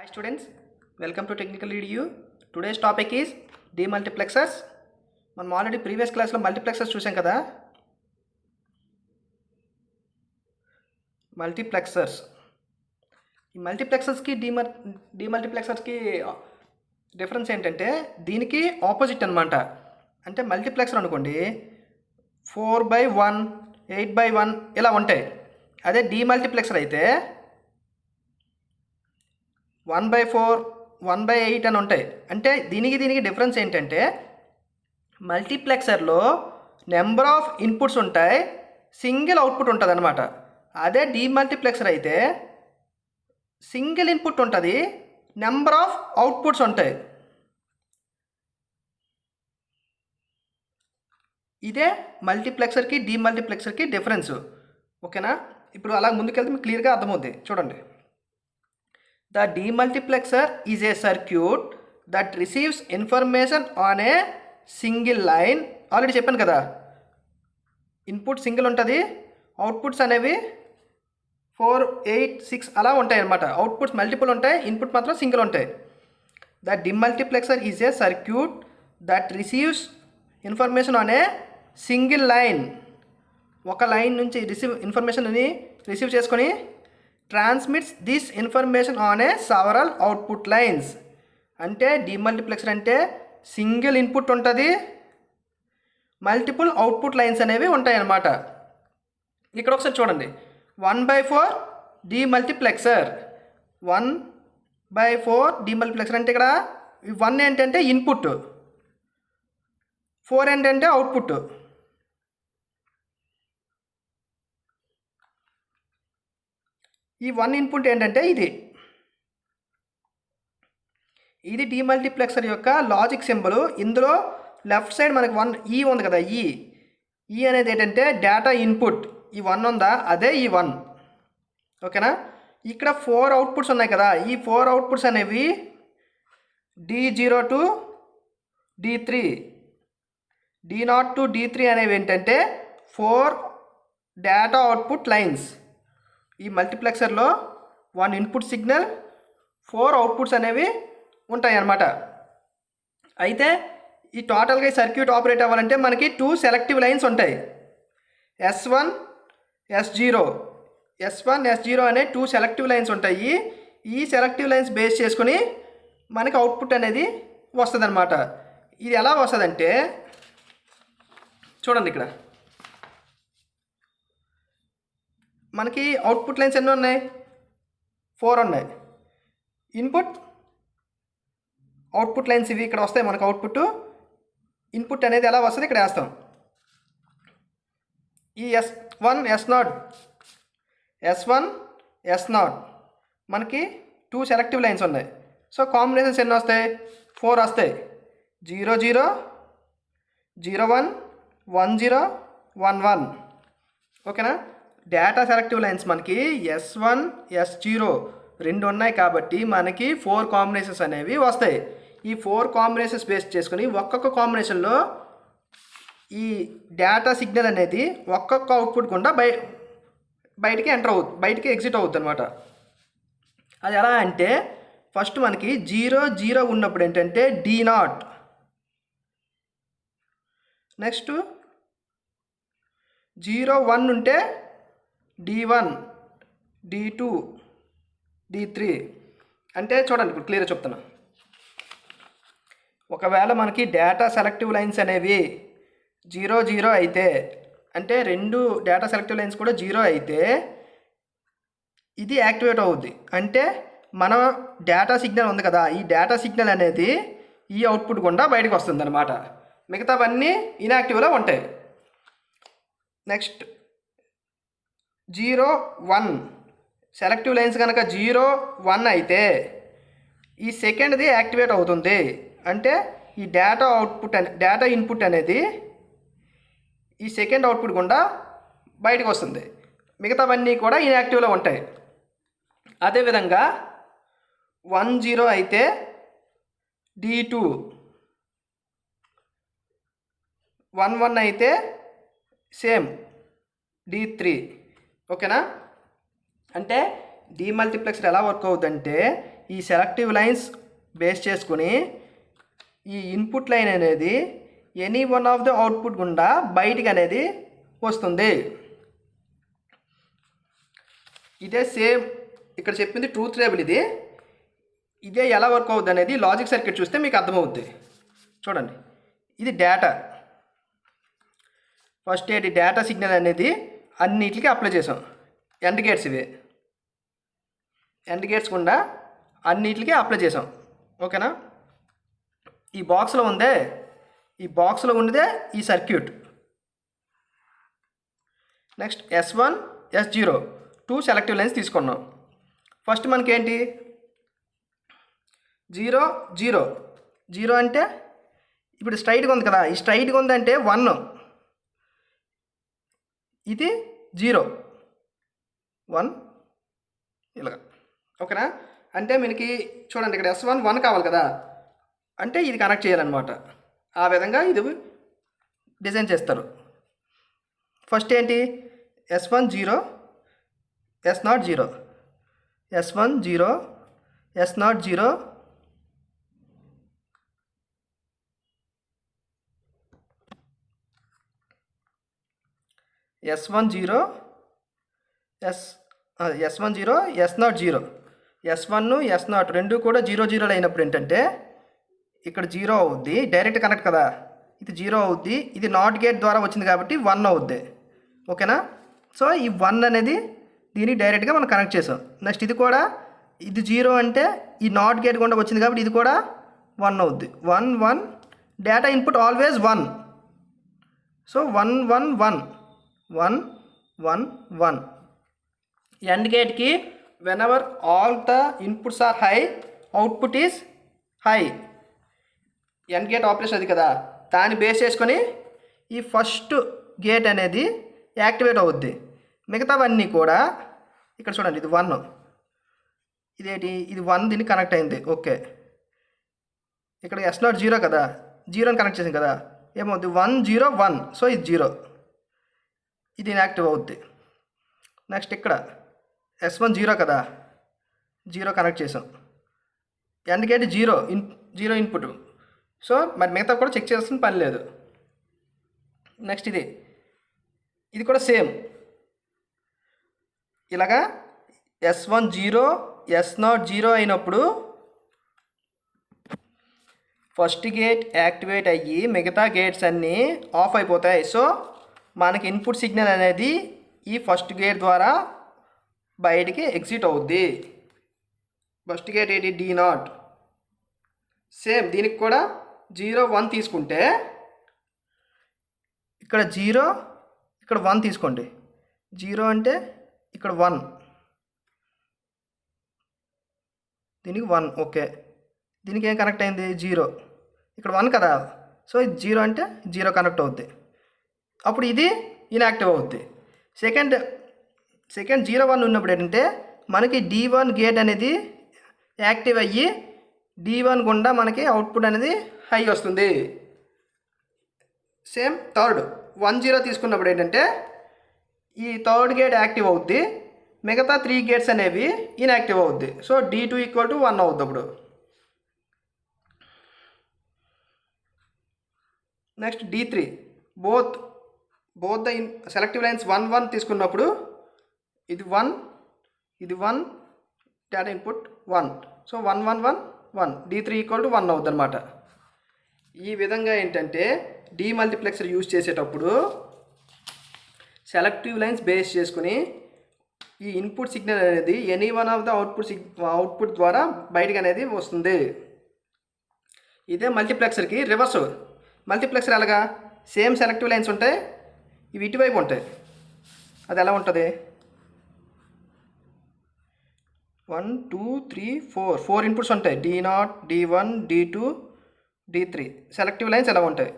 Hi students, welcome to Technical EDU. Today's topic is demultiplexers. మనం already previous క్లాస్లో multiplexers చూసాం కదా. Multiplexers ఈ మల్టీప్లెక్సర్స్కి డీమల్టీప్లెక్సర్స్కి డిఫరెన్స్ ఏంటంటే దీనికి ఆపోజిట్ అనమాట. అంటే మల్టీప్లెక్సర్ అనుకోండి 4/1 8/1 ఇలా ఉంటాయి. అదే డీమల్టీప్లెక్సర్ అయితే 1/4 1/8 అని ఉంటాయి. అంటే దీనికి డిఫరెన్స్ ఏంటంటే మల్టీప్లెక్సర్లో నెంబర్ ఆఫ్ ఇన్పుట్స్ ఉంటాయి, సింగిల్ అవుట్పుట్ ఉంటుంది అనమాట. అదే డీమల్టీప్లెక్సర్ అయితే సింగిల్ ఇన్పుట్ ఉంటుంది, నెంబర్ ఆఫ్ అవుట్పుట్స్ ఉంటాయి. ఇదే మల్టీప్లెక్సర్కి డీమల్టీప్లెక్సర్కి డిఫరెన్స్. ఓకేనా? ఇప్పుడు అలా ముందుకెళ్తే మీకు క్లియర్గా అర్థమవుతుంది. చూడండి. The demultiplexer is a circuit that receives information on a single line. Already చెప్పాను కదా, ఇన్పుట్ సింగిల్ ఉంటుంది, అవుట్పుట్స్ అనేవి 4 8 6 అలా ఉంటాయి అన్నమాట. అవుట్పుట్స్ మల్టిపుల్ ఉంటాయి, ఇన్పుట్ మాత్రం సింగిల్ ఉంటాయి. The demultiplexer is a circuit that receives information on a single line. ఒక లైన్ నుంచి ఇన్ఫర్మేషన్ రిసీవ్ చేసుకొని transmits this information on a several output lines. అంటే డీమల్టీప్లెక్సర్ అంటే సింగిల్ ఇన్పుట్ ఉంటుంది, మల్టిపుల్ అవుట్పుట్ లైన్స్ అనేవి ఉంటాయి అన్నమాట. ఇక్కడ ఒకసారి చూడండి. 1/4 డీమల్టీప్లెక్సర్, 1/4 డీమల్టీప్లెక్సర్ అంటే ఇక్కడ 1 ఏంటంటే ఇన్పుట్, 4 ఏంటంటే అవుట్పుట్. ఈ 1 ఇన్పుట్ ఏంటంటే ఇది డీమల్టీప్లెక్సర్ యొక్క లాజిక్ సింబల్. ఇందులో లెఫ్ట్ సైడ్ మనకి 1 ఈ ఉంది కదా, ఈ అనేది ఏంటంటే డేటా ఇన్పుట్. ఈ 1 ఉందా, అదే ఈ 1. ఓకేనా? ఇక్కడ 4 అవుట్పుట్స్ ఉన్నాయి కదా, ఈ 4 అవుట్పుట్స్ అనేవి D0 to D3, D0 to D3 అనేవి ఏంటంటే 4 డేటా అవుట్పుట్ లైన్స్. ఈ మల్టీప్లెక్సర్లో 1 ఇన్పుట్ సిగ్నల్, 4 అవుట్పుట్స్ అనేవి ఉంటాయి అన్నమాట. అయితే ఈ టోటల్గా ఈ సర్క్యూట్ ఆపరేట్ అవ్వాలంటే మనకి 2 సెలెక్టివ్ లైన్స్ ఉంటాయి, S1 S0 అనే 2 సెలెక్టివ్ లైన్స్ ఉంటాయి. ఈ సెలెక్టివ్ లైన్స్ బేస్ చేసుకుని మనకి అవుట్పుట్ అనేది వస్తుంది అన్నమాట. ఇది ఎలా వస్తుందంటే చూడండి, ఇక్కడ మనకి అవుట్పుట్ లైన్స్ ఎన్ని ఉన్నాయి, 4 ఉన్నాయి. అవుట్పుట్ లైన్స్ ఇవి ఇక్కడ వస్తాయి మనకు. ఇన్పుట్ అనేది ఎలా వస్తుంది ఇక్కడ వేస్తాం. ఈ S1 S0 మనకి 2 సెలెక్టివ్ లైన్స్ ఉన్నాయి. సో కాంబినేషన్స్ ఎన్ని వస్తాయి, 4 వస్తాయి. 0 0 0 1 1 0 1 1. ఓకేనా? డేటా సెలెక్టివ్ లైన్స్ మనకి S1 S0 రెండు ఉన్నాయి కాబట్టి మనకి 4 కాంబినేషన్స్ అనేవి వస్తాయి. ఈ 4 కాంబినేషన్స్ బేస్ చేసుకుని ఒక్కొక్క కాంబినేషన్లో ఈ డేటా సిగ్నల్ అనేది ఒక్కొక్క అవుట్పుట్ గుండా బయటికి ఎగ్జిట్ అవుతుంది అనమాట. అది ఎలా అంటే ఫస్ట్ మనకి 0 0 ఉన్నప్పుడు ఏంటంటే D0, నెక్స్ట్ 0 1 ఉంటే D1 D2 D3. అంటే చూడండి, ఇప్పుడు క్లియర్గా చెప్తున్నా. ఒకవేళ మనకి డేటా సెలెక్టివ్ లైన్స్ అనేవి 0 0 అయితే, అంటే 2 డేటా సెలెక్టివ్ లైన్స్ కూడా 0 అయితే ఇది యాక్టివేట్ అవుద్ది. అంటే మన డేటా సిగ్నల్ ఉంది కదా, ఈ డేటా సిగ్నల్ అనేది ఈ అవుట్పుట్ గుండా బయటకు వస్తుంది అనమాట. మిగతావన్నీ ఇన్యాక్టివ్లో ఉంటాయి. నెక్స్ట్ 0 1 సెలెక్టివ్ లైన్స్ కనుక 0 1 అయితే ఈ సెకండ్ది యాక్టివేట్ అవుతుంది. అంటే ఈ డేటా ఇన్పుట్ అనేది ఈ సెకండ్ అవుట్పుట్ గుండా బయటకు వస్తుంది. మిగతావన్నీ కూడా ఇన్యాక్టివ్లో ఉంటాయి. అదేవిధంగా 1 0 అయితే D2, 1 1 అయితే సేమ్ D3. ఓకేనా? అంటే డీమల్టీప్లెక్సర్ ఎలా వర్క్ అవుతుందంటే ఈ సెలెక్టివ్ లైన్స్ బేస్ చేసుకుని ఈ ఇన్పుట్ లైన్ అనేది any one of the output గుండా బయటికి అనేది వస్తుంది. ఇదే సేమ్ ఇక్కడ చెప్పింది ట్రూత్ టేబుల్. ఇదే ఎలా వర్క్ అవుతుంది అనేది లాజిక్ సర్క్యూట్ చూస్తే మీకు అర్థమవుద్ది. చూడండి, ఇది డేటా. ఫస్ట్ ఏంటి, డేటా సిగ్నల్ అనేది అన్నిటికీ అప్లై చేసాం. ఎండ్ గేట్స్ ఇవి, ఎండ్ గేట్స్ గుండా అన్నిటికీ అప్లై చేసాం. ఓకేనా? ఈ బాక్స్లో ఉందే, ఈ బాక్స్లో ఉన్నదే ఈ circuit. Next S1 S0 2 selective lines తీసుకున్నాం. ఫస్ట్ మనకేంటి 0 0 0 అంటే ఇప్పుడు స్ట్రైట్గా ఉంది కదా, ఈ స్ట్రైట్గా ఉందంటే 1, ఇది 0 1 ఇలాగా. ఓకేనా? అంటే మనకి చూడండి ఇక్కడ S1 1 కావాలి కదా, అంటే ఇది కనెక్ట్ చేయాలన్నమాట. ఆ విధంగా ఇది డిజైన్ చేస్తారు. ఫస్ట్ ఏంటి S1 0 S0 0 S1 0 S0 0 S1 0 S1 0 S0 0 S1 S0 రెండు కూడా 0 0 అయినప్పుడు ఏంటంటే ఇక్కడ 0 అవుద్ది, డైరెక్ట్ కనెక్ట్ కదా, ఇది 0 అవుద్ది. ఇది నాట్ గేట్ ద్వారా వచ్చింది కాబట్టి 1 అవుద్ది. ఓకేనా? సో ఈ 1 అనేది దీన్ని డైరెక్ట్గా మనం కనెక్ట్ చేసాం. నెక్స్ట్ ఇది కూడా, ఇది 0 అంటే ఈ నాట్ గేట్ గుండా వచ్చింది కాబట్టి ఇది కూడా 1 అవుద్ది. 1 1 data input always 1. So 1 1 1 1 1 1. And గేట్కి whenever all the inputs are high, output is high. And gate operation అది కదా, దాన్ని బేస్ చేసుకొని ఈ ఫస్ట్ గేట్ అనేది యాక్టివేట్ అవుద్ది. మిగతావన్నీ కూడా ఇక్కడ చూడండి, ఇది 1, ఇదేంటి, ఇది 1 దీన్ని కనెక్ట్ అయింది. ఓకే, ఇక్కడ S0 0 కదా, 0ని కనెక్ట్ చేసింది కదా, ఏమవుద్ది 1 0 1. సో ఇది 0, ఇది ఇన్యాక్టివ్ అవుద్ది. నెక్స్ట్ ఇక్కడ S1 0 కదా, 0 కనెక్ట్ చేసాం. End gate 0 input. సో మరి మిగతా కూడా చెక్ చేయాల్సిన పని లేదు. నెక్స్ట్ ఇది కూడా సేమ్ ఇలాగా S1 0 S0 0 అయినప్పుడు ఫస్ట్ గేట్ యాక్టివేట్ అయ్యి మిగతా గేట్స్ అన్నీ ఆఫ్ అయిపోతాయి. సో మనకి ఇన్పుట్ సిగ్నల్ అనేది ఈ ఫస్ట్ గేట్ ద్వారా బయటికి ఎగ్జిట్ అవుద్ది. ఫస్ట్ గేట్ ఏంటి D0. సేమ్ దీనికి కూడా 0 1 తీసుకుంటే ఇక్కడ 0 ఇక్కడ 1 తీసుకోండి. 0 అంటే ఇక్కడ 1, దీనికి 1. ఓకే, దీనికి ఏం కనెక్ట్ అయింది 0, ఇక్కడ 1 కదా, సో ఇది 0 అంటే 0 కనెక్ట్ అవుద్ది. అప్పుడు ఇది ఇన్యాక్టివ్ అవుద్ది. సెకండ్ 0 1 ఉన్నప్పుడు ఏంటంటే మనకి D1 గేట్ అనేది యాక్టివ్ అయ్యి D1 గుండా మనకి అవుట్పుట్ అనేది హై వస్తుంది. సేమ్ థర్డ్ 1 0 తీసుకున్నప్పుడు ఏంటంటే ఈ థర్డ్ గేట్ యాక్టివ్ అవుద్ది, మిగతా 3 గేట్స్ అనేవి ఇన్యాక్టివ్ అవుద్ది. సో D2 = 1 అవుద్ది. అప్పుడు next D3 both the selective lines 1 1 తీసుకున్నప్పుడు ఇది 1 ఇది 1, డేటా ఇన్పుట్ 1. సో 1 1 1 1 D3 = 1 అవుద్ది అనమాట. ఈ విధంగా ఏంటంటే డీమల్టీప్లెక్సర్ యూజ్ చేసేటప్పుడు సెలెక్టివ్ లైన్స్ బేస్ చేసుకుని ఈ ఇన్పుట్ సిగ్నల్ అనేది any one of the output ద్వారా బయటకు అనేది వస్తుంది. ఇదే మల్టీప్లెక్సర్కి రివర్స్. మల్టీప్లెక్సర్ ఎలాగా, సేమ్ సెలెక్టివ్ లైన్స్ ఉంటాయి, ఇవి ఇటువైపు ఉంటాయి. అది ఎలా ఉంటుంది, 1 2 3 4 ఇన్పుట్స్ ఉంటాయి. D0 D1 D2 D3 selective lines ఎలా ఉంటాయి,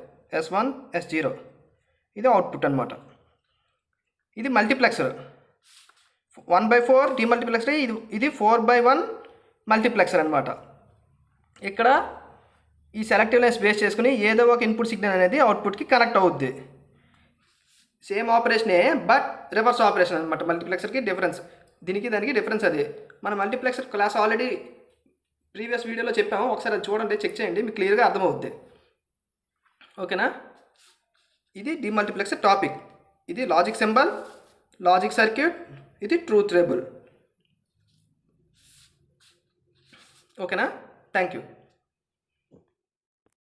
S1 S0. ఇది అవుట్పుట్ అనమాట. ఇది మల్టీప్లెక్సర్ 1/4 డీమల్టీప్లెక్సర్. ఇది 4/1 మల్టీప్లెక్సర్ అనమాట. ఇక్కడ ఈ సెలెక్టివ్ లైన్స్ బేస్ చేసుకుని ఏదో ఒక ఇన్పుట్ సిగ్నల్ అనేది అవుట్పుట్కి కనెక్ట్ అవుద్ది. సేమ్ ఆపరేషనే బట్ రివర్స్ ఆపరేషన్ అనమాట. మల్టీప్లెక్సర్కి డిఫరెన్స్, దానికి డిఫరెన్స్ అది. మన మల్టీప్లెక్సర్ క్లాస్ ఆల్రెడీ ప్రీవియస్ వీడియోలో చెప్పాము, ఒకసారి అది చూడండి, చెక్ చేయండి, మీకు క్లియర్గా అర్థమవుద్ది. ఓకేనా? ఇది డీమల్టీప్లెక్సర్ టాపిక్. ఇది లాజిక్ సింబల్, లాజిక్ సర్క్యూట్, ఇది ట్రూత్ టేబుల్. ఓకేనా? Thank you.